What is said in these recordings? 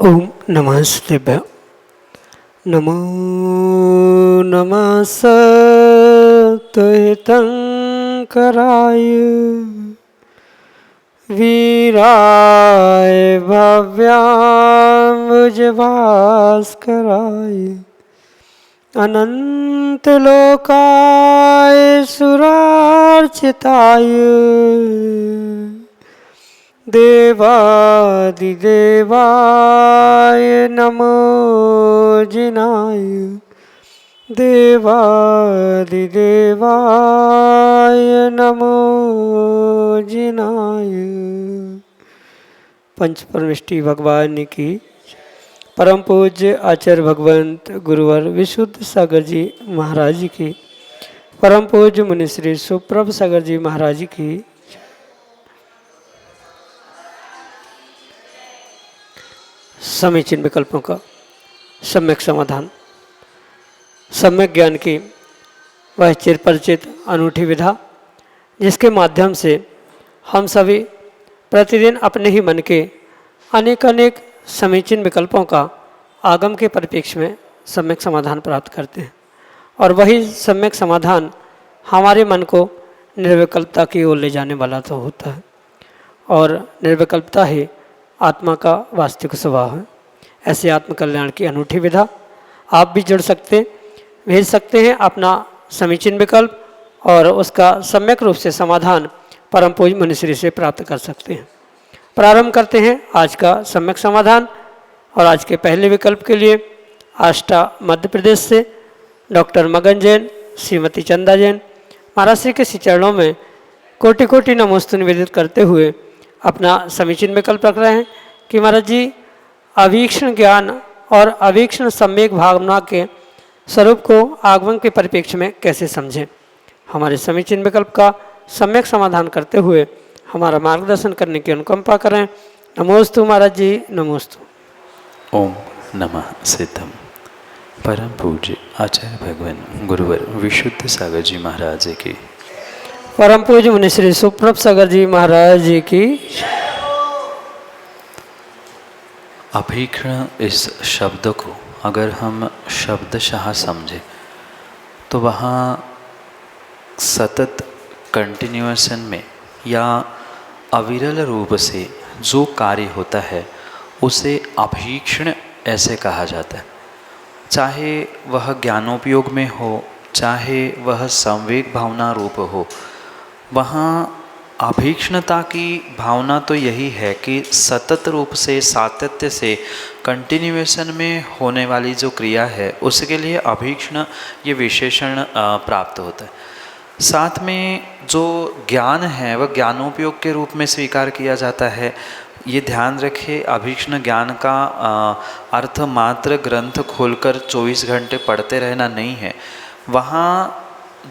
ओम नमः शिवाय। नमो नमः सत्हितंकराय वीराय भव्याम्बुजभास्कराय अनंतलोकाय सुरार्चिताय देवादिदेवाय नमो जिनाय देवादिदेवाय नमो जिनाय। पंच परमेष्टि भगवान की परम पूज्य आचार्य भगवंत गुरुवर विशुद्ध सागर जी महाराज की, परम पूज्य मुनिश्री सुप्रभ सागर जी महाराज की। समीचीन विकल्पों का सम्यक समाधान। सम्यक ज्ञान की वह चिरपरिचित अनूठी विधा जिसके माध्यम से हम सभी प्रतिदिन अपने ही मन के अनेक अनेक समीचीन विकल्पों का आगम के परिप्रेक्ष्य में सम्यक समाधान प्राप्त करते हैं, और वही सम्यक समाधान हमारे मन को निर्विकल्पता की ओर ले जाने वाला तो होता है, और निर्विकल्पता ही आत्मा का वास्तविक स्वभाव है। ऐसे आत्मकल्याण की अनूठी विधा आप भी जुड़ सकते, भेज सकते हैं अपना समीचीन विकल्प, और उसका सम्यक रूप से समाधान परम पूज्य मुनिश्री से प्राप्त कर सकते हैं। प्रारंभ करते हैं आज का सम्यक समाधान। और आज के पहले विकल्प के लिए आष्टा मध्य प्रदेश से डॉक्टर मगन जैन, श्रीमती चंदा जैन महाराज श्री के श्री चरणों में कोटि कोटि नमोस्तु निवेदित करते हुए अपना समीचीन विकल्प रख रहे हैं कि महाराज जी अवीक्षण ज्ञान और अवीक्षण सम्यक भावना के स्वरूप को आगमन के परिप्रेक्ष्य में कैसे समझें। हमारे समीचीन विकल्प का सम्यक समाधान करते हुए हमारा मार्गदर्शन करने की अनुकंपा करें। नमोस्तु महाराज जी, नमोस्तु। ओम नमः सिद्धम। परम पूज्य आचार्य भगवान गुरुवर विशुद्ध सागर जी महाराज की, परम पूज्य मुनिश्री सुप्रभ सागर जी महाराज जी की। अभीक्षण इस शब्द को अगर हम शब्दशः समझें तो वहाँ सतत कंटिन्यूएशन में या अविरल रूप से जो कार्य होता है उसे अभीक्षण ऐसे कहा जाता है। चाहे वह ज्ञानोपयोग में हो, चाहे वह संवेग भावना रूप हो, वहाँ अभीक्षणता की भावना तो यही है कि सतत रूप से सातत्य से कंटिन्यूएशन में होने वाली जो क्रिया है उसके लिए अभीक्षण ये विशेषण प्राप्त होता है। साथ में जो ज्ञान है वह ज्ञानोपयोग के रूप में स्वीकार किया जाता है। ये ध्यान रखिए, अभीक्षण ज्ञान का अर्थ मात्र ग्रंथ खोलकर 24 घंटे पढ़ते रहना नहीं है। वहाँ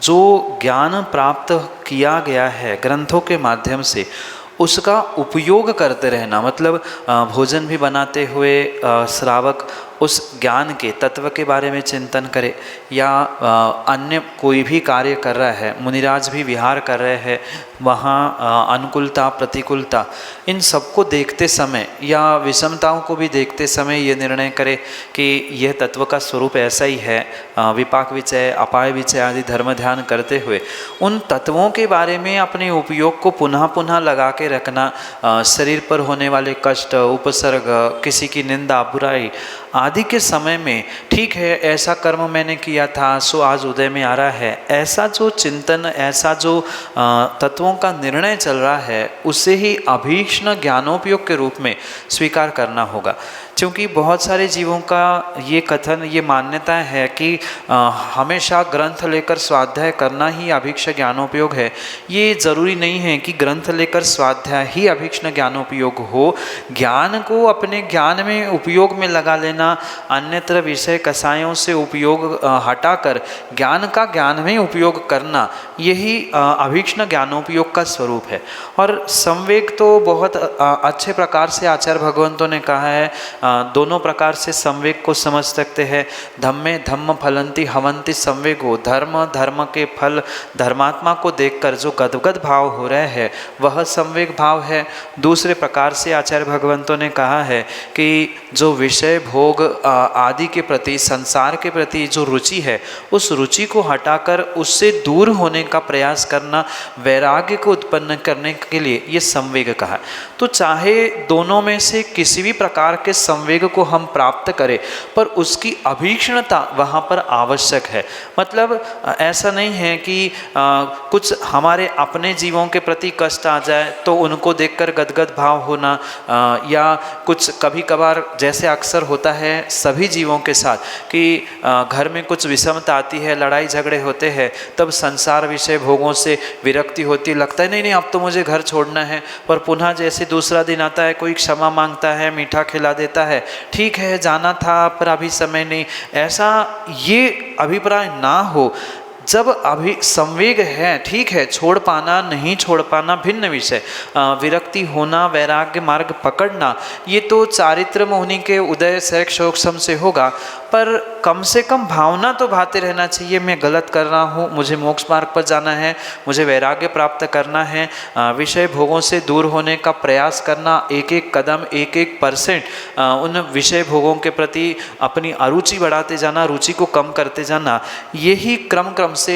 जो ज्ञान प्राप्त किया गया है ग्रंथों के माध्यम से उसका उपयोग करते रहना, मतलब भोजन भी बनाते हुए श्रावक उस ज्ञान के तत्व के बारे में चिंतन करे, या अन्य कोई भी कार्य कर रहा है, मुनिराज भी विहार कर रहे हैं, वहाँ अनुकूलता प्रतिकूलता इन सबको देखते समय या विषमताओं को भी देखते समय ये निर्णय करे कि यह तत्व का स्वरूप ऐसा ही है। विपाक विचय, अपाय विचय आदि धर्म ध्यान करते हुए उन तत्वों के बारे में अपने उपयोग को पुनः पुनः लगा के रखना, शरीर पर होने वाले कष्ट, उपसर्ग, किसी की निंदा, बुराई आदि के समय में ठीक है ऐसा कर्म मैंने किया था सो आज उदय में आ रहा है, ऐसा जो चिंतन, ऐसा जो तत्वों का निर्णय चल रहा है उसे ही अभीक्षण ज्ञानोपयोग के रूप में स्वीकार करना होगा। क्योंकि बहुत सारे जीवों का ये कथन, ये मान्यता है कि हमेशा ग्रंथ लेकर स्वाध्याय करना ही अभीक्ष ज्ञानोपयोग है। ये ज़रूरी नहीं है कि ग्रंथ लेकर स्वाध्याय ही अभीक्षण ज्ञानोपयोग हो। ज्ञान को अपने ज्ञान में उपयोग में लगा लेना, अन्यत्र विषय कसायों से उपयोग हटाकर ज्ञान का ज्ञान में उपयोग करना, यही अभीक्ष्ण ज्ञानोपयोग का स्वरूप है। और संवेग तो बहुत अच्छे प्रकार से आचार्य भगवंतों ने कहा है, दोनों प्रकार से संवेग को समझ सकते हैं। धम्मे धम्म फलंती हवंती संवेगो, धर्म धर्म के फल धर्मात्मा को देखकर जो गदगद भाव हो रहे हैं वह संवेग भाव है। दूसरे प्रकार से आचार्य भगवंतों ने कहा है कि जो विषय भोग आदि के प्रति, संसार के प्रति जो रुचि है, उस रुचि को हटाकर उससे दूर होने का प्रयास करना, वैराग्य को उत्पन्न करने के लिए ये संवेग कहा। तो चाहे दोनों में से किसी भी प्रकार के संवेग को हम प्राप्त करें, पर उसकी अभीक्ष्णता वहाँ पर आवश्यक है। मतलब ऐसा नहीं है कि कुछ हमारे अपने जीवों के प्रति कष्ट आ जाए तो उनको देखकर गदगद भाव होना, या कुछ कभी कभार जैसे अक्सर होता है सभी जीवों के साथ कि घर में कुछ विषमता आती है, लड़ाई झगड़े होते हैं, तब संसार विषय भोगों से विरक्ति होती है, लगता है नहीं नहीं अब तो मुझे घर छोड़ना है। पर पुनः जैसे दूसरा दिन आता है, कोई क्षमा मांगता है, मीठा खिला देता है, ठीक है जाना था पर अभी समय नहीं। ऐसा ये अभिप्राय ना हो। जब अभी संवेग है, ठीक है, छोड़ पाना नहीं छोड़ पाना भिन्न विषय, विरक्ति होना, वैराग्य मार्ग पकड़ना, ये तो चारित्र मोहिनी के उदय सैक शोक्षम से होगा। पर कम से कम भावना तो भाते रहना चाहिए, मैं गलत कर रहा हूँ, मुझे मोक्ष मार्ग पर जाना है, मुझे वैराग्य प्राप्त करना है, विषय भोगों से दूर होने का प्रयास करना, एक एक कदम, एक एक % उन विषय भोगों के प्रति अपनी अरुचि बढ़ाते जाना, रुचि को कम करते जाना, यही क्रम से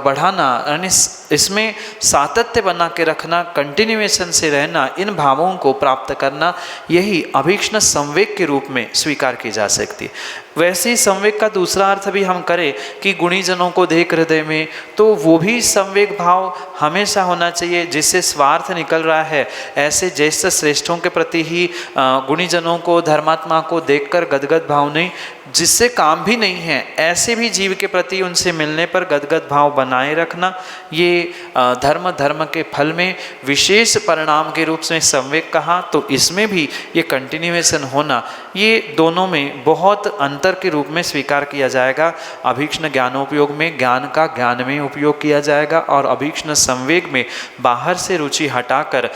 बढ़ाना, यानी इसमें सातत्य बना के रखना, कंटिन्यूएशन से रहना, इन भावों को प्राप्त करना, यही अभीक्ष्ण संवेग के रूप में स्वीकार की जा सकती है। वैसे ही संवेग का दूसरा अर्थ भी हम करें कि गुणीजनों को देख हृदय में, तो वो भी संवेग भाव हमेशा होना चाहिए, जिससे स्वार्थ निकल रहा है ऐसे ज्येष्ठ श्रेष्ठों के प्रति ही गुणीजनों को, धर्मात्मा को देखकर गदगद भाव नहीं, जिससे काम भी नहीं है ऐसे भी जीव के प्रति उनसे मिलने पर गदगद भाव बनाए रखना, ये धर्म के फल में विशेष परिणाम के रूप में संवेग कहा। तो इसमें भी ये कंटिन्यूएशन होना, ये दोनों में बहुत अंतर के रूप में स्वीकार किया जाएगा। अभीक्ष्ण ज्ञानोपयोग में ज्ञान का ज्ञान में उपयोग किया जाएगा, और अभीक्ष्ण संवेग में बाहर से रुचि हटाकर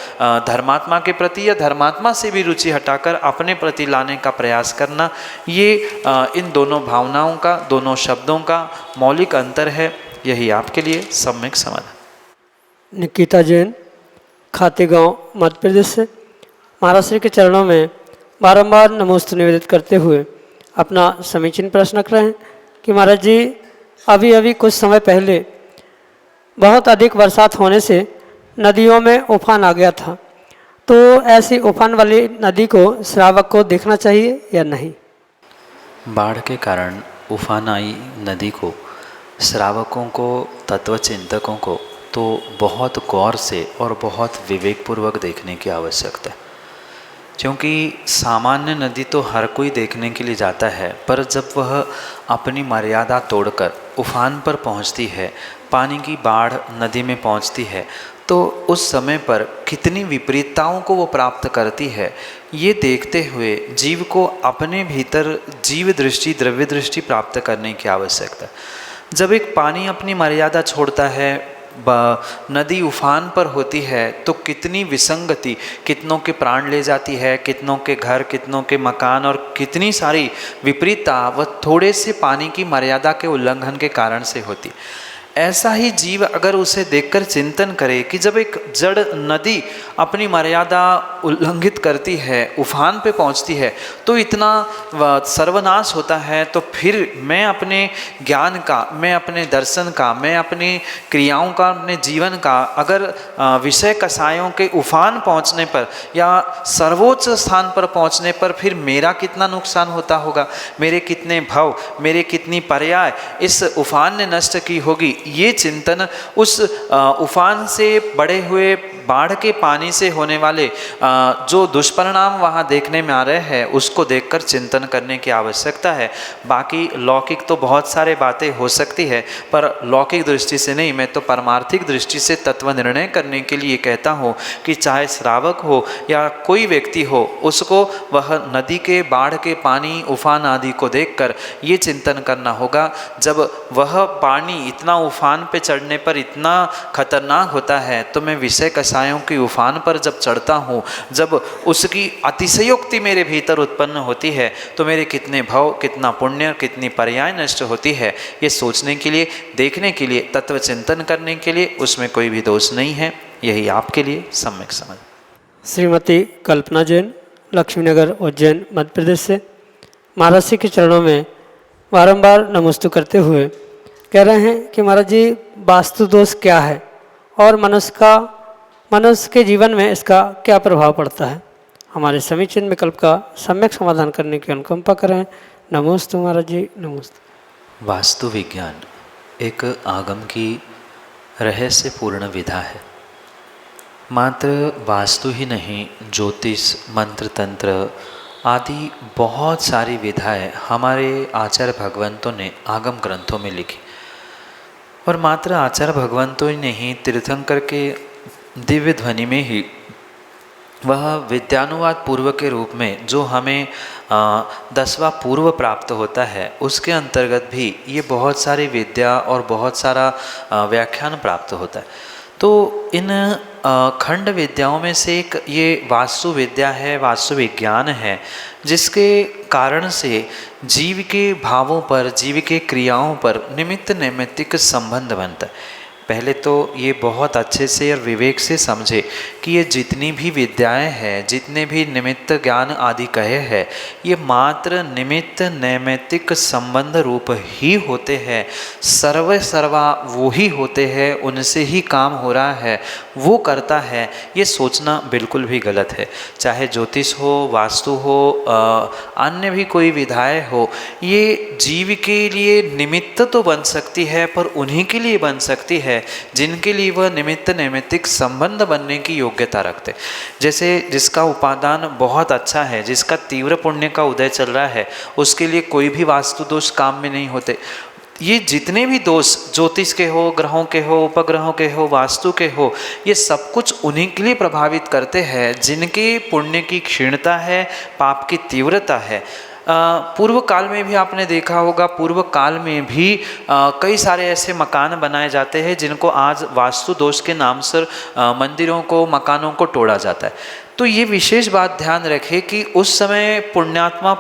धर्मात्मा के प्रति या धर्मात्मा से भी रुचि हटाकर अपने प्रति लाने का प्रयास करना, ये इन दोनों भावनाओं का, दोनों शब्दों का मौलिक अंतर है। यही आपके लिए सम्यक समाधान। निकिता जैन, खातेगांव, मध्य प्रदेश से महाराज श्री के चरणों में बारंबार नमोस्तु निवेदित करते हुए अपना समीचीन प्रश्न रख रहे हैं कि महाराज जी, अभी अभी कुछ समय पहले बहुत अधिक बरसात होने से नदियों में उफान आ गया था, तो ऐसी उफान वाली नदी को श्रावक को देखना चाहिए या नहीं? बाढ़ के कारण उफान आई नदी को श्रावकों को, तत्वचिंतकों को तो बहुत गौर से और बहुत विवेकपूर्वक देखने की आवश्यकता है। क्योंकि सामान्य नदी तो हर कोई देखने के लिए जाता है, पर जब वह अपनी मर्यादा तोड़कर उफान पर पहुंचती है, पानी की बाढ़ नदी में पहुंचती है, तो उस समय पर कितनी विपरीतताओं को वो प्राप्त करती है, ये देखते हुए जीव को अपने भीतर जीव दृष्टि, द्रव्य दृष्टि प्राप्त करने की आवश्यकता। जब एक पानी अपनी मर्यादा छोड़ता है, नदी उफान पर होती है, तो कितनी विसंगति, कितनों के प्राण ले जाती है, कितनों के घर, कितनों के मकान, और कितनी सारी विपरीतता वह थोड़े से पानी की मर्यादा के उल्लंघन के कारण से होती। ऐसा ही जीव अगर उसे देखकर चिंतन करे कि जब एक जड़ नदी अपनी मर्यादा उल्लंघित करती है, उफान पे पहुंचती है, तो इतना सर्वनाश होता है, तो फिर मैं अपने ज्ञान का, मैं अपने दर्शन का, मैं अपनी क्रियाओं का, अपने जीवन का अगर विषय कसायों के उफान पहुंचने पर या सर्वोच्च स्थान पर पहुंचने पर फिर मेरा कितना नुकसान होता होगा, मेरे कितने भव, मेरे कितनी पर्याय इस उफान ने नष्ट की होगी, ये चिंतन उस उफान से बड़े हुए बाढ़ के पानी से होने वाले जो दुष्परिणाम वहाँ देखने में आ रहे हैं उसको देखकर चिंतन करने की आवश्यकता है। बाकी लौकिक तो बहुत सारे बातें हो सकती है, पर लौकिक दृष्टि से नहीं, मैं तो परमार्थिक दृष्टि से तत्व निर्णय करने के लिए कहता हूँ कि चाहे श्रावक हो या कोई व्यक्ति हो, उसको वह नदी के बाढ़ के पानी उफान आदि को देखकर ये चिंतन करना होगा, जब वह पानी इतना उफान पे चढ़ने पर इतना खतरनाक होता है तो मैं विषय कषायों की उफान पर जब चढ़ता हूँ, जब उसकी अतिशयोक्ति मेरे भीतर उत्पन्न होती है तो मेरे कितने भव, कितना पुण्य, कितनी पर्याय नष्ट होती है, ये सोचने के लिए, देखने के लिए, तत्व चिंतन करने के लिए उसमें कोई भी दोष नहीं है। यही आपके लिए सम्यक समझ। श्रीमती कल्पना जैन, लक्ष्मीनगर, उज्जैन, मध्य प्रदेश से महाराज जी के चरणों में बारंबार नमस्तु करते हुए कह रहे हैं कि महाराज जी, वास्तु दोष क्या है और मनुष्य के जीवन में इसका क्या प्रभाव पड़ता है। हमारे समीचीन विकल्प का सम्यक समाधान करने की अनुकंपा करें। नमोस्तु महाराज जी, नमोस्तु। वास्तु विज्ञान एक आगम की रहस्यपूर्ण विधा है। मात्र वास्तु ही नहीं, ज्योतिष, मंत्र, तंत्र आदि बहुत सारी विधाएं हमारे आचार्य भगवंतों ने आगम ग्रंथों में लिखी। और मात्र आचार्य भगवंतों ही नहीं, तीर्थंकर के दिव्य ध्वनि में ही वह विद्यानुवाद पूर्व के रूप में जो हमें 10वां पूर्व प्राप्त होता है, उसके अंतर्गत भी ये बहुत सारी विद्या और बहुत सारा व्याख्यान प्राप्त होता है। तो इन खंड विद्याओं में से एक ये वास्तु विद्या है, वास्तु विज्ञान है, जिसके कारण से जीव के भावों पर, जीव के क्रियाओं पर निमित्त नैमित्तिक संबंध बनता है। पहले तो ये बहुत अच्छे से और विवेक से समझे कि ये जितनी भी विद्याएं हैं, जितने भी निमित्त ज्ञान आदि कहे हैं, ये मात्र निमित्त नैमित्तिक संबंध रूप ही होते हैं। सर्वा वो ही होते हैं, उनसे ही काम हो रहा है, वो करता है, ये सोचना बिल्कुल भी गलत है। चाहे ज्योतिष हो, वास्तु हो, अन्य भी कोई विधाएं हो, ये जीव के लिए निमित्त तो बन सकती है, पर उन्हीं के लिए बन सकती है जिनके लिए वह निमित्त नैमित्तिक संबंध बनने की योग्यता रखते। जैसे जिसका उपादान बहुत अच्छा है, जिसका तीव्र पुण्य का उदय चल रहा है, उसके लिए कोई भी वास्तु दोष काम में नहीं होते। ये जितने भी दोष ज्योतिष के हो, ग्रहों के हो, उपग्रहों के हो, वास्तु के हो, ये सब कुछ उन्हीं के लिए प्रभावित करते हैं जिनके पुण्य की क्षीणता है, पाप की तीव्रता है। पूर्व काल में भी आपने देखा होगा, पूर्व काल में भी कई सारे ऐसे मकान बनाए जाते हैं जिनको आज वास्तु दोष के नाम से मंदिरों को, मकानों को तोड़ा जाता है। तो ये विशेष बात ध्यान रखें कि उस समय पुण्यात्मा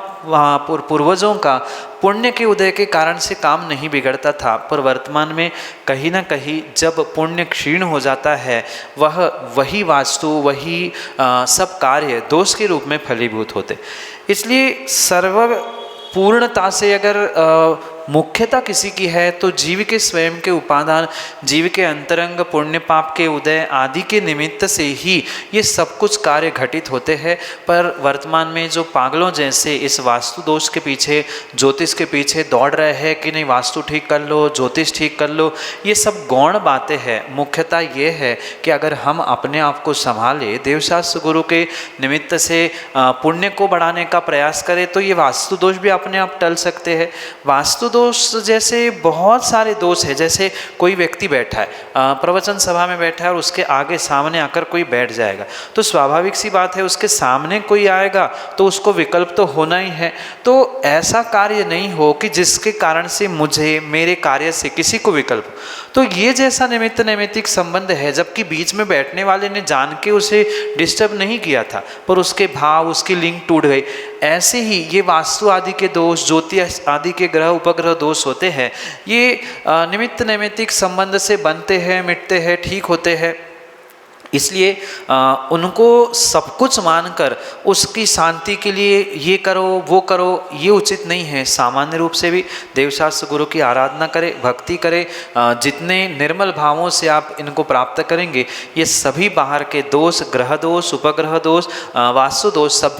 पूर्वजों का पुण्य के उदय के कारण से काम नहीं बिगड़ता था, पर वर्तमान में कहीं ना कहीं जब पुण्य क्षीण हो जाता है, वही वास्तु, वही सब कार्य दोष के रूप में फलीभूत होते। इसलिए सर्व पूर्णता से अगर मुख्यता किसी की है तो जीव के स्वयं के उपादान, जीव के अंतरंग पुण्य पाप के उदय आदि के निमित्त से ही ये सब कुछ कार्य घटित होते हैं। पर वर्तमान में जो पागलों जैसे इस वास्तु दोष के पीछे, ज्योतिष के पीछे दौड़ रहे हैं कि नहीं वास्तु ठीक कर लो, ज्योतिष ठीक कर लो, ये सब गौण बातें हैं। मुख्यता ये है कि अगर हम अपने आप को संभाले, देवशास्त्र गुरु के निमित्त से पुण्य को बढ़ाने का प्रयास करें, तो ये वास्तु दोष भी अपने आप टल सकते हैं। वास्तु दोष जैसे बहुत सारे दोष है। जैसे कोई व्यक्ति बैठा है, प्रवचन सभा में बैठा है और उसके आगे सामने आकर कोई बैठ जाएगा, तो स्वाभाविक सी बात है उसके सामने कोई आएगा तो उसको विकल्प तो होना ही है। तो ऐसा कार्य नहीं हो कि जिसके कारण से मुझे, मेरे कार्य से किसी को विकल्प। तो ये जैसा निमित्त नैमित्तिक संबंध है, जबकि बीच में बैठने वाले ने जान के उसे डिस्टर्ब नहीं किया था, पर उसके भाव, उसकी लिंक टूट गई। ऐसे ही ये वास्तु आदि के दोष, ज्योतिष आदि के ग्रह उपग्रह दोष होते हैं, ये निमित्त नैमित्तिक संबंध से बनते हैं, मिटते हैं, ठीक होते हैं। इसलिए उनको सब कुछ मानकर उसकी शांति के लिए ये करो वो करो, ये उचित नहीं है। सामान्य रूप से भी देवशास्त्र गुरु की आराधना करें, भक्ति करें, जितने निर्मल भावों से आप इनको प्राप्त करेंगे, ये सभी बाहर के दोष, ग्रह दोष, उपग्रह दोष, वास्तु दोष सब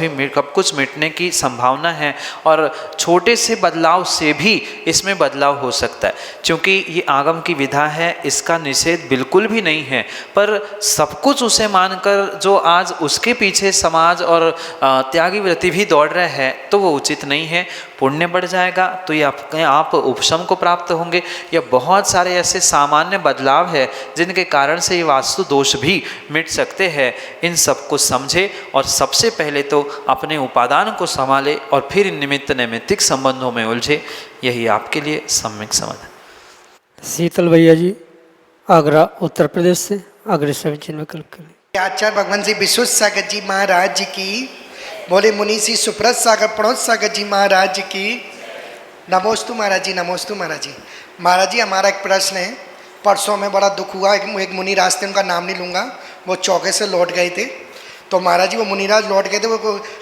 कुछ मिटने की संभावना है। और छोटे से बदलाव से भी इसमें बदलाव हो सकता है, क्योंकि ये आगम की विधा है, इसका निषेध बिल्कुल भी नहीं है, पर सब सब कुछ उसे मानकर जो आज उसके पीछे समाज और त्यागी वृत्ति भी दौड़ रहे हैं, तो वो उचित नहीं है। पुण्य बढ़ जाएगा तो ये अपने आप उपशम को प्राप्त होंगे। या बहुत सारे ऐसे सामान्य बदलाव है जिनके कारण से ये वास्तु दोष भी मिट सकते हैं। इन सब को समझे और सबसे पहले तो अपने उपादान को संभाले और फिर निमित्त नैमित्तिक संबंधों में उलझे। यही आपके लिए सम्यक समाधान। शीतल भैया जी आगरा उत्तर प्रदेश से अग्रसर चिन्ह विकल्प के लिए। आचार्य भगवान जी विश्वत सागर जी महाराज की, बोले मुनि श्री सुप्रत सागर प्रणोत सागर जी महाराज की नमोस्तु महाराज जी, नमोस्तु महाराज जी। महाराज जी हमारा एक प्रश्न है। परसों में बड़ा दुख हुआ, एक मुनि रास्ते, उनका नाम नहीं लूँगा, वो चौके से लौट गए थे। तो महाराज जी वो मुनिराज लौट गए थे, वो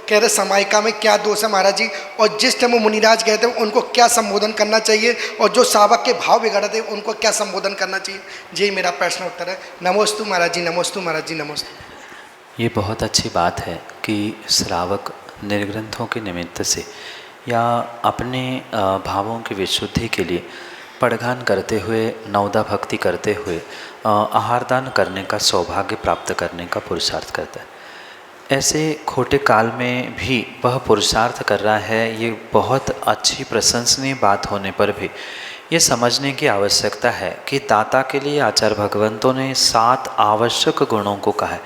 कह रहे समायिका में क्या दोष है महाराज जी, और जिस टाइम वो मुनिराज गए थे उनको क्या संबोधन करना चाहिए, और जो सावक के भाव बिगड़े थे उनको क्या संबोधन करना चाहिए। जी मेरा प्रश्न उत्तर है। नमोस्तु महाराज जी, नमोस्तु महाराज जी, नमोस्तु। ये बहुत अच्छी बात है कि श्रावक निर्ग्रंथों के निमित्त से या अपने भावों की विशुद्धि के लिए पढ़गान करते हुए, नवदा भक्ति करते हुए आहारदान करने का सौभाग्य प्राप्त करने का पुरुषार्थ करता है। ऐसे खोटे काल में भी वह पुरुषार्थ कर रहा है, ये बहुत अच्छी प्रशंसनीय बात होने पर भी ये समझने की आवश्यकता है कि दाता के लिए आचार्य भगवंतों ने 7 आवश्यक गुणों को कहा है,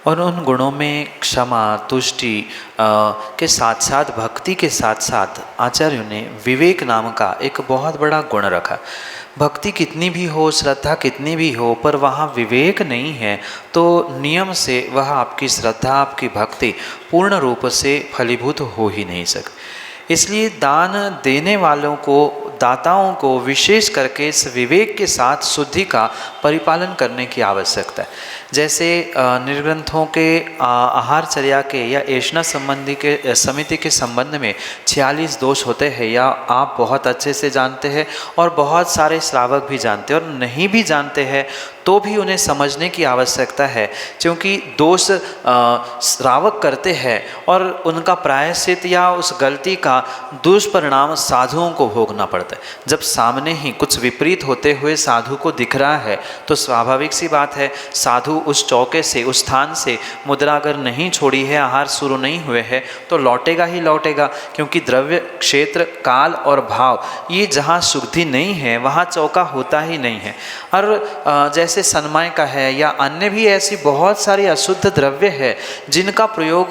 और उन गुणों में क्षमा, तुष्टि के साथ साथ भक्ति के साथ साथ आचार्यों ने विवेक नाम का एक बहुत बड़ा गुण रखा। भक्ति कितनी भी हो, श्रद्धा कितनी भी हो, पर वहाँ विवेक नहीं है तो नियम से वह आपकी श्रद्धा, आपकी भक्ति पूर्ण रूप से फलीभूत हो ही नहीं सकती। इसलिए दान देने वालों को, दाताओं को विशेष करके इस विवेक के साथ शुद्धि का परिपालन करने की आवश्यकता है। जैसे निर्ग्रंथों के आहारचर्या के या ऐष्णा संबंधी के समिति के संबंध में 46 दोष होते हैं, या आप बहुत अच्छे से जानते हैं और बहुत सारे श्रावक भी जानते हैं, और नहीं भी जानते हैं तो भी उन्हें समझने की आवश्यकता है, क्योंकि दोष श्रावक करते हैं और उनका प्रायश्चित या उस गलती का दुष्परिणाम साधुओं को भोगना पड़ता है। जब सामने ही कुछ विपरीत होते हुए साधु को दिख रहा है तो स्वाभाविक सी बात है, साधु उस चौके से, उस स्थान से मुद्रा अगर नहीं छोड़ी है, आहार शुरू नहीं हुए हैं, तो लौटेगा ही लौटेगा, क्योंकि द्रव्य, क्षेत्र, काल और भाव ये जहाँ शुद्धि नहीं है वहाँ चौका होता ही नहीं है। और जैसे सनमाय का है या अन्य भी ऐसी बहुत सारी अशुद्ध द्रव्य है जिनका प्रयोग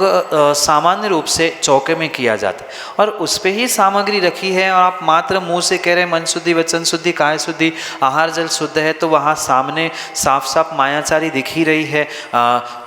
सामान्य रूप से चौके में किया जाता है, और उस पर ही सामग्री रखी है, और आप मात्र मुंह से कह रहे हैं मन शुद्धि, वचन शुद्धि, काय शुद्धि, आहार जल शुद्ध है, तो वहाँ सामने साफ साफ मायाचारी दिख ही रही है।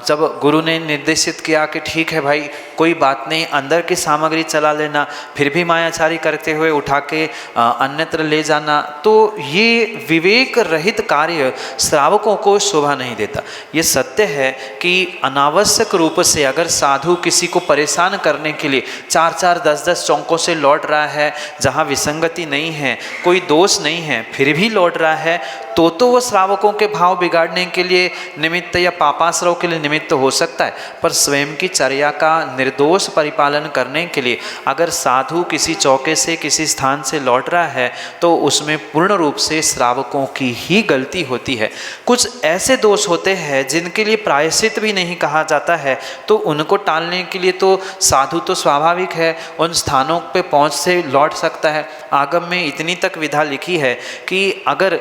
जब गुरु ने निर्देशित किया कि ठीक है भाई कोई बात नहीं, अंदर की सामग्री चला लेना, फिर भी मायाचारी करते हुए उठा के अन्यत्र ले जाना, तो ये विवेक रहित कार्य श्रावकों को शोभा नहीं देता। ये सत्य है कि अनावश्यक रूप से अगर साधु किसी को परेशान करने के लिए 4-4, 10-10 चौकों से लौट रहा है, जहाँ विसंगति नहीं है, कोई दोष नहीं है, फिर भी लौट रहा है, तो वो श्रावकों के भाव बिगाड़ने के लिए निमित्त या पापाश्रव के लिए निमित्त हो सकता है। पर स्वयं की चर्या का निर्दोष परिपालन करने के लिए अगर साधु किसी चौके से, किसी स्थान से लौट रहा है तो उसमें पूर्ण रूप से श्रावकों की ही गलती होती है। कुछ ऐसे दोष होते हैं जिनके लिए प्रायश्चित भी नहीं कहा जाता है, तो उनको टालने के लिए तो साधु तो स्वाभाविक है उन स्थानों पे पहुँच से लौट सकता है। आगम में इतनी तक विधा लिखी है कि अगर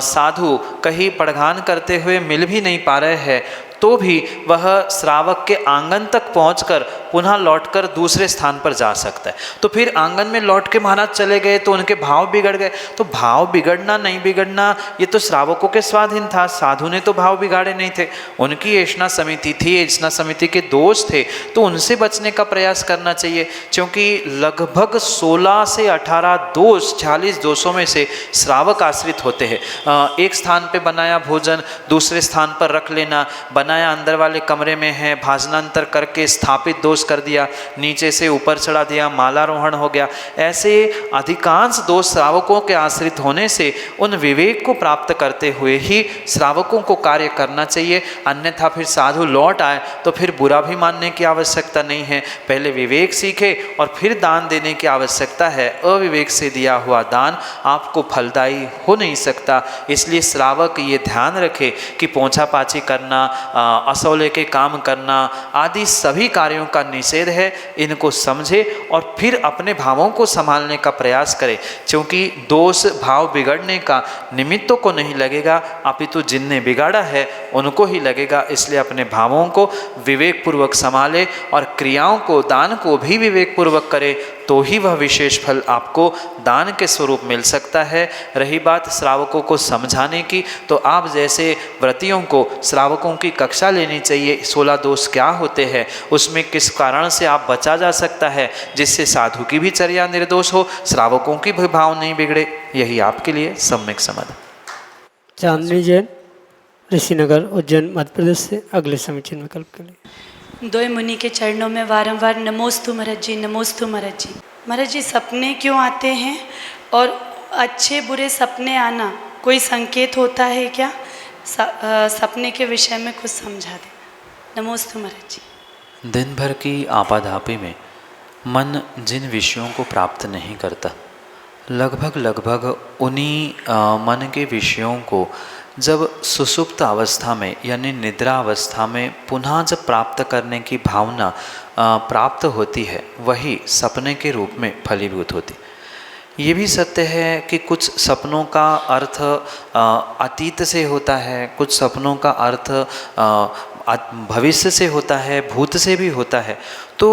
साधु कहीं पड़घान करते हुए मिल भी नहीं पा रहे हैं तो भी वह श्रावक के आंगन तक पहुंचकर पुनः लौटकर दूसरे स्थान पर जा सकता है। तो फिर आंगन में लौट के महाराज चले गए तो उनके भाव बिगड़ गए, तो भाव बिगड़ना नहीं बिगड़ना ये तो श्रावकों के स्वाधीन था, साधु ने तो भाव बिगाड़े नहीं थे, उनकी ऐष्णा समिति थी, ऐष्णा समिति के दोष थे, तो उनसे बचने का प्रयास करना चाहिए। क्योंकि लगभग 16 से 18 दोष, 46 दोषों में से श्रावक आश्रित होते हैं। एक स्थान पर बनाया भोजन दूसरे स्थान पर रख लेना, बनाया अंदर वाले कमरे में है, भाजनांतर करके स्थापित दोष निर्दोष कर दिया, नीचे से ऊपर चढ़ा दिया, मालारोहण हो गया। ऐसे अधिकांश दोष श्रावकों के आश्रित होने से उन विवेक को प्राप्त करते हुए ही श्रावकों को कार्य करना चाहिए। अन्यथा फिर साधु लौट आए तो फिर बुरा भी मानने की आवश्यकता नहीं है। पहले विवेक सीखे और फिर दान देने की आवश्यकता है। अविवेक से दिया हुआ दान आपको फलदायी हो नहीं सकता। इसलिए श्रावक ये ध्यान रखे कि पोंछा पाछी करना, असौले के काम करना आदि सभी कार्यों का निषेध है। इनको समझे और फिर अपने भावों को संभालने का प्रयास करे, क्योंकि दोष भाव बिगड़ने का निमित्तों को नहीं लगेगा, अपितु जिनने बिगाड़ा है उनको ही लगेगा। इसलिए अपने भावों को विवेक पूर्वक संभाले और क्रियाओं को, दान को भी विवेक पूर्वक करे, तो ही वह विशेष फल आपको दान के स्वरूप मिल सकता है। रही बात श्रावकों को समझाने की, तो आप जैसे व्रतियों को श्रावकों की कक्षा लेनी चाहिए। 16 दोष क्या होते हैं, उसमें किस कारण से आप बचा जा सकता है, जिससे साधु की भी चर्या निर्दोष हो, श्रावकों की भी भाव नहीं बिगड़े। यही आपके लिए सम्यक समाधान। चांदनी जैन, ऋषिनगर, उज्जैन, मध्य प्रदेश से अगले समीचीन विकल्प के लिए। द्वय मुनि के चरणों में वारंवार नमोस्तु महाराज जी, नमोस्तु महाराज जी। महाराज जी, सपने क्यों आते हैं और अच्छे बुरे सपने आना कोई संकेत होता है क्या? सपने के विषय में कुछ समझा दें। नमोस्तु महाराज जी। दिन भर की आपाधापी में मन जिन विषयों को प्राप्त नहीं करता, लगभग उन्हीं मन के विषयों को जब सुसुप्त अवस्था में यानी निद्रा अवस्था में पुनः जब प्राप्त करने की भावना प्राप्त होती है, वही सपने के रूप में फलीभूत होती। ये भी सत्य है कि कुछ सपनों का अर्थ अतीत से होता है, कुछ सपनों का अर्थ भविष्य से होता है, भूत से भी होता है। तो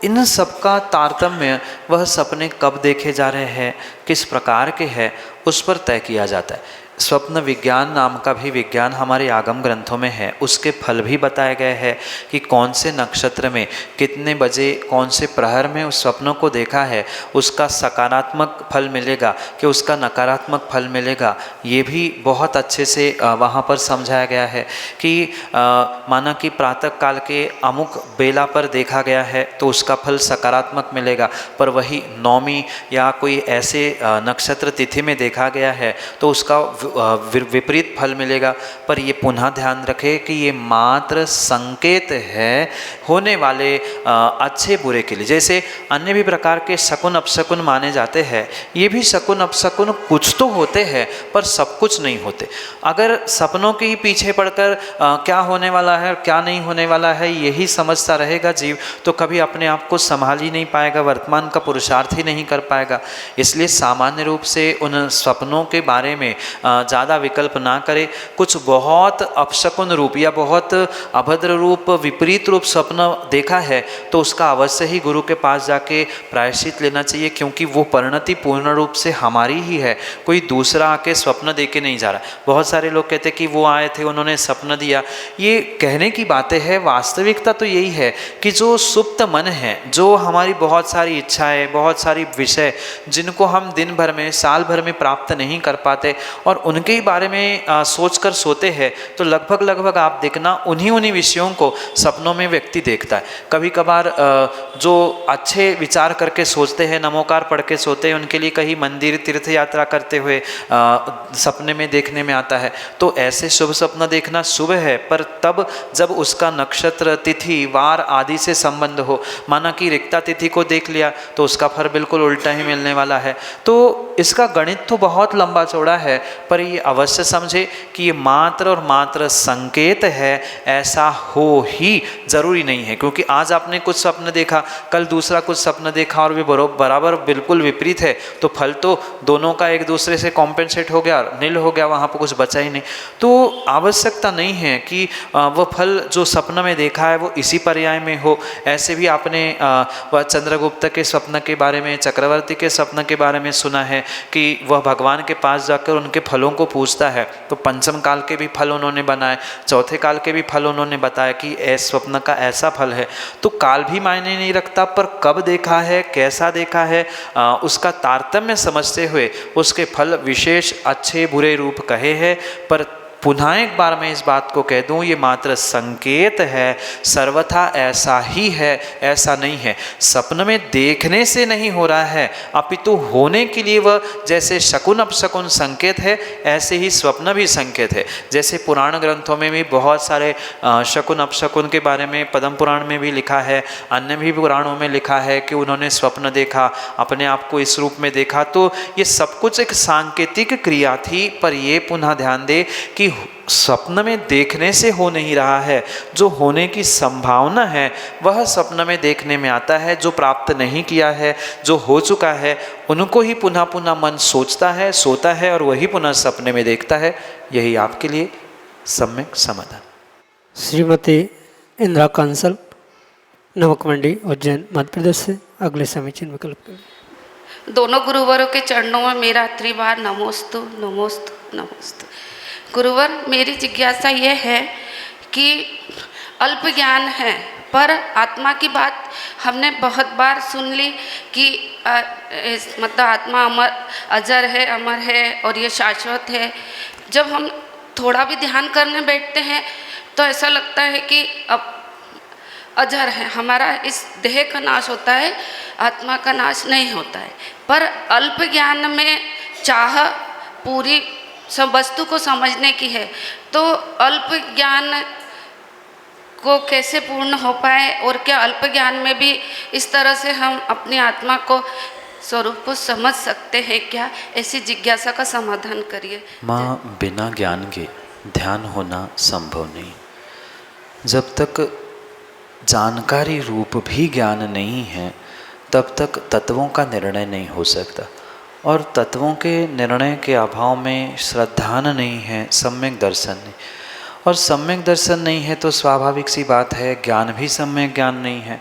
इन सब का तारतम्य वह सपने कब देखे जा रहे हैं, किस प्रकार के हैं, उस पर तय किया जाता है। स्वप्न विज्ञान नाम का भी विज्ञान हमारे आगम ग्रंथों में है। उसके फल भी बताए गए हैं कि कौन से नक्षत्र में कितने बजे कौन से प्रहर में उस स्वप्नों को देखा है, उसका सकारात्मक फल मिलेगा कि उसका नकारात्मक फल मिलेगा। ये भी बहुत अच्छे से वहाँ पर समझाया गया है कि माना कि प्रातः काल के अमुक बेला पर देखा गया है तो उसका फल सकारात्मक मिलेगा, पर वही नौमी या कोई ऐसे नक्षत्र तिथि में देखा गया है तो उसका विपरीत फल मिलेगा। पर ये पुनः ध्यान रखें कि ये मात्र संकेत है होने वाले अच्छे बुरे के लिए। जैसे अन्य भी प्रकार के शकुन अपशकुन माने जाते हैं, ये भी शकुन अपशकुन कुछ तो होते हैं पर सब कुछ नहीं होते। अगर सपनों के ही पीछे पड़कर क्या होने वाला है और क्या नहीं होने वाला है यही समझता रहेगा जीव, तो कभी अपने आप को संभाल ही नहीं पाएगा, वर्तमान का पुरुषार्थ ही नहीं कर पाएगा। इसलिए सामान्य रूप से उन सपनों के बारे में ज़्यादा विकल्प ना करें। कुछ बहुत अपशकुन रूप या बहुत अभद्र रूप, विपरीत रूप स्वप्न देखा है तो उसका अवश्य ही गुरु के पास जाके प्रायश्चित लेना चाहिए, क्योंकि वो परिणति पूर्ण रूप से हमारी ही है, कोई दूसरा आके स्वप्न दे के नहीं जा रहा। बहुत सारे लोग कहते कि वो आए थे उन्होंने स्वप्न दिया, ये कहने की बातें है। वास्तविकता तो यही है कि जो सुप्त मन है, जो हमारी बहुत सारी इच्छाएं, बहुत सारी विषय जिनको हम दिन भर में साल भर में प्राप्त नहीं कर पाते और उनके ही बारे में सोचकर सोते हैं, तो लगभग आप देखना उन्हीं विषयों को सपनों में व्यक्ति देखता है। कभी कभार जो अच्छे विचार करके सोचते हैं, नमोकार पढ़ के सोते हैं, उनके लिए कहीं मंदिर तीर्थ यात्रा करते हुए सपने में देखने में आता है। तो ऐसे शुभ सपना देखना शुभ है, पर तब जब उसका नक्षत्र, तिथि, वार आदि से संबंध हो। माना कि रिक्ता तिथि को देख लिया तो उसका फल बिल्कुल उल्टा ही मिलने वाला है। तो इसका गणित तो बहुत लंबा चौड़ा है, पर ये अवश्य समझे कि ये मात्र और मात्र संकेत है, ऐसा हो ही जरूरी नहीं है। क्योंकि आज आपने कुछ स्वप्न देखा, कल दूसरा कुछ स्वप्न देखा और वे बराबर बिल्कुल विपरीत है, तो फल तो दोनों का एक दूसरे से कॉम्पेंसेट हो गया, निल हो गया, वहाँ पर कुछ बचा ही नहीं। तो आवश्यकता नहीं है कि वह फल जो स्वप्न में देखा है वो इसी पर्याय में हो। ऐसे भी आपने वह चंद्रगुप्त के स्वप्न के बारे में, चक्रवर्ती के स्वप्न के बारे में सुना है कि वह भगवान के पास जाकर उनके फलों को पूछता है, तो पंचम काल के भी फल उन्होंने बनाए, चौथे काल के भी फल उन्होंने बताया कि ऐसा स्वप्न का ऐसा फल है। तो काल भी मायने नहीं रखता, पर कब देखा है, कैसा देखा है, उसका तारतम्य समझते हुए उसके फल विशेष अच्छे बुरे रूप कहे हैं। पर पुनः एक बार मैं इस बात को कह दूं, ये मात्र संकेत है, सर्वथा ऐसा ही है, ऐसा नहीं है। स्वप्न में देखने से नहीं हो रहा है, अपितु होने के लिए वह जैसे शकुन अपशकुन संकेत है, ऐसे ही स्वप्न भी संकेत है। जैसे पुराण ग्रंथों में भी बहुत सारे शकुन अपशकुन के बारे में पद्म पुराण में भी लिखा है, अन्य भी पुराणों में लिखा है कि उन्होंने स्वप्न देखा, अपने आप को इस रूप में देखा। तो ये सब कुछ एक सांकेतिक क्रिया थी, पर ये पुनः ध्यान दे कि स्वप्न में देखने से हो नहीं रहा है, जो होने की संभावना है वह स्वप्न में देखने में आता है। जो प्राप्त नहीं किया है, जो हो चुका है, उनको ही पुनः पुनः मन सोचता है, सोता है और वही पुनः सपने में देखता है। यही आपके लिए सम्यक समाधान। श्रीमती इंदिरा कंसल, नमक मंडी, उज्जैन, मध्य प्रदेश से अगले समीचीन विकल्प के लिए। दोनों गुरुवरों के चरणों में मेरा त्रिवार नमोस्तु नमोस्तु नमोस्तु। गुरुवर, मेरी जिज्ञासा यह है कि अल्प ज्ञान है, पर आत्मा की बात हमने बहुत बार सुन ली कि मतलब आत्मा अमर अजर है, अमर है और ये शाश्वत है। जब हम थोड़ा भी ध्यान करने बैठते हैं तो ऐसा लगता है कि अब अजर है, हमारा इस देह का नाश होता है, आत्मा का नाश नहीं होता है। पर अल्प ज्ञान में चाह पूरी सब वस्तु को समझने की है, तो अल्प ज्ञान को कैसे पूर्ण हो पाए, और क्या अल्प ज्ञान में भी इस तरह से हम अपनी आत्मा को स्वरूप को समझ सकते हैं क्या? ऐसी जिज्ञासा का समाधान करिए। माँ, बिना ज्ञान के ध्यान होना संभव नहीं। जब तक जानकारी रूप भी ज्ञान नहीं है, तब तक तत्वों का निर्णय नहीं हो सकता, और तत्वों के निर्णय के अभाव में श्रद्धान नहीं है, सम्यक दर्शन नहीं, और सम्यक दर्शन नहीं है तो स्वाभाविक सी बात है ज्ञान भी सम्यक ज्ञान नहीं है।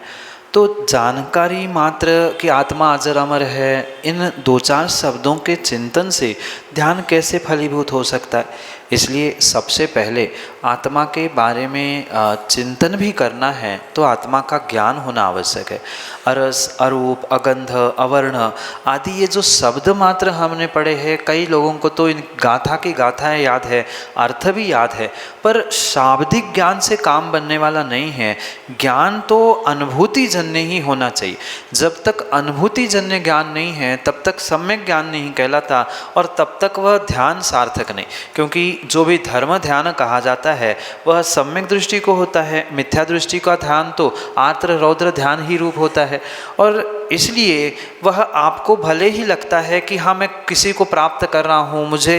तो जानकारी मात्र कि आत्मा अजर अमर है, इन दो चार शब्दों के चिंतन से ध्यान कैसे फलीभूत हो सकता है? इसलिए सबसे पहले आत्मा के बारे में चिंतन भी करना है तो आत्मा का ज्ञान होना आवश्यक है। अरस, अरूप, अगंध, अवर्ण आदि ये जो शब्द मात्र हमने पढ़े हैं, कई लोगों को तो इन गाथा की गाथाएं याद है, अर्थ भी याद है, पर शाब्दिक ज्ञान से काम बनने वाला नहीं है। ज्ञान तो अनुभूति जन्य ही होना चाहिए। जब तक अनुभूति जन्य ज्ञान नहीं है तब तक सम्यक ज्ञान नहीं कहलाता, और तब तक वह ध्यान सार्थक नहीं। क्योंकि जो भी धर्म ध्यान कहा जाता है वह सम्यक दृष्टि को होता है, मिथ्या दृष्टि का ध्यान तो आर्द्र रौद्र ध्यान ही रूप होता है। और इसलिए वह आपको भले ही लगता है कि हाँ मैं किसी को प्राप्त कर रहा हूँ, मुझे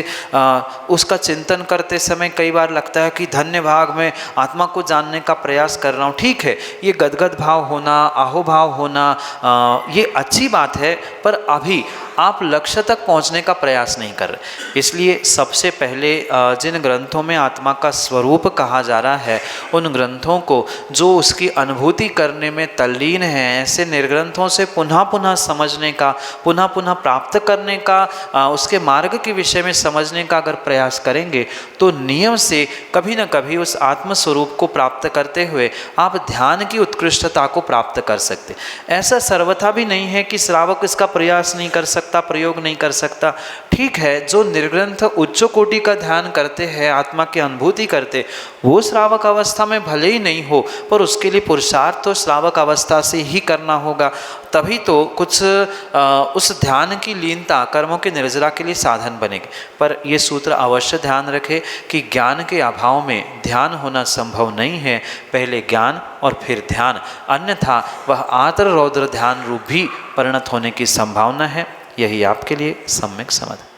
उसका चिंतन करते समय कई बार लगता है कि धन्य भाग में आत्मा को जानने का प्रयास कर रहा हूँ। ठीक है, ये गदगद भाव होना, आहोभाव होना, ये अच्छी बात है, पर अभी आप लक्ष्य तक पहुंचने का प्रयास नहीं कर रहे। इसलिए सबसे पहले जिन ग्रंथों में आत्मा का स्वरूप कहा जा रहा है, उन ग्रंथों को जो उसकी अनुभूति करने में तल्लीन है, ऐसे निर्ग्रंथों से पुनः पुनः समझने का, पुनः पुनः प्राप्त करने का, उसके मार्ग के विषय में समझने का अगर प्रयास करेंगे तो नियम से कभी न कभी उस आत्मस्वरूप को प्राप्त करते हुए आप ध्यान की उत्कृष्टता को प्राप्त कर सकते। ऐसा सर्वथा भी नहीं है कि श्रावक इसका प्रयास नहीं कर सकता, प्रयोग नहीं कर सकता। ठीक है, जो निर्ग्रंथ उच्च कोटि का ध्यान करते हैं, आत्मा की अनुभूति करते, वो श्रावक अवस्था में भले ही नहीं हो, पर उसके लिए पुरुषार्थ तो श्रावक अवस्था से ही करना होगा। तभी तो कुछ उस ध्यान की लीनता कर्मों के निर्जरा के लिए साधन बनेगी। पर ये सूत्र अवश्य ध्यान रखें कि ज्ञान के अभाव में ध्यान होना संभव नहीं है। पहले ज्ञान और फिर ध्यान, अन्यथा वह आर्द्र रौद्र ध्यान रूप भी परिणत होने की संभावना है। यही आपके लिए सम्यक समाधान।